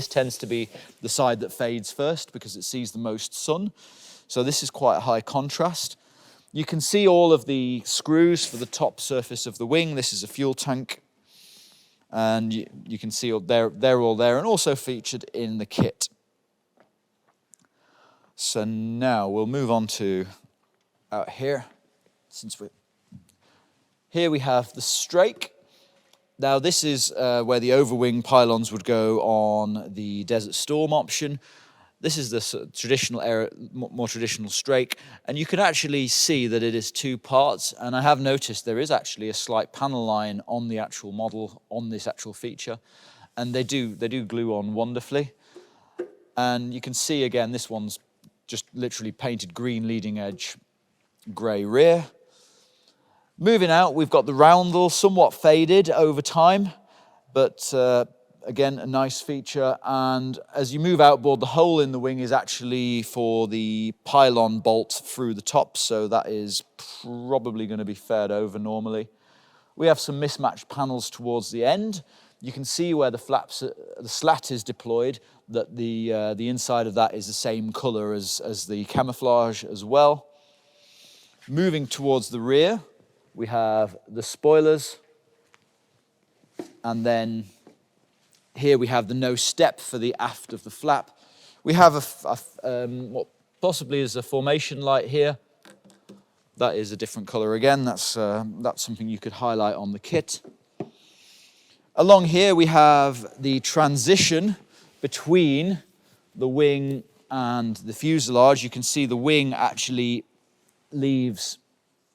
This tends to be the side that fades first because it sees the most sun. So this is quite a high contrast. You can see all of the screws for the top surface of the wing. This is a fuel tank. And you can see they're all there and also featured in the kit. So now we'll move on to out here. Here we have the strake. Now this is where the overwing pylons would go on the Desert Storm option. This is the traditional more traditional strake, and you can actually see that it is two parts. And I have noticed there is actually a slight panel line on the actual model, on this actual feature, and they do glue on wonderfully. And you can see again, this one's just literally painted green leading edge, grey rear. Moving out, we've got the roundel, somewhat faded over time, but again, a nice feature. And as you move outboard, the hole in the wing is actually for the pylon bolt through the top, so that is probably going to be fared over normally. We have some mismatched panels towards the end. You can see where the slat is deployed, that the inside of that is the same color as the camouflage as well. Moving towards the rear, we have the spoilers, and then here we have the no step for the aft of the flap. We have what possibly is a formation light here. That is a different color again. That's something you could highlight on the kit. Along here we have the transition between the wing and the fuselage. You can see the wing actually leaves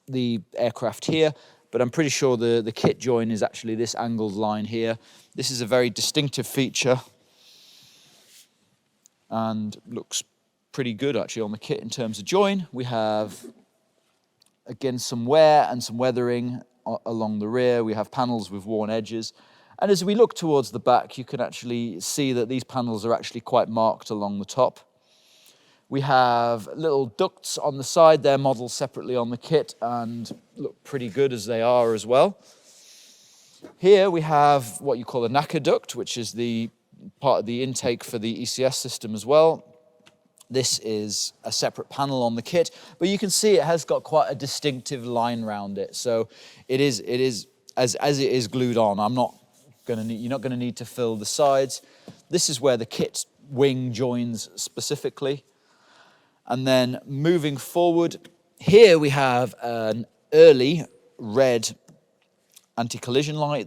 the aircraft here, but I'm pretty sure the kit join is actually this angled line here. This is a very distinctive feature and looks pretty good actually on the kit in terms of join. We have, again, some wear and some weathering along the rear. We have panels with worn edges. And as we look towards the back, you can actually see that these panels are actually quite marked along the top. We have little ducts on the side. They're modeled separately on the kit and look pretty good as they are as well. Here we have what you call a NACA duct, which is the part of the intake for the ECS system as well. This is a separate panel on the kit, but you can see it has got quite a distinctive line around it. So it is as it is glued on. You're not going to need to fill the sides. This is where the kit wing joins specifically. And then moving forward, here we have an early red anti-collision light.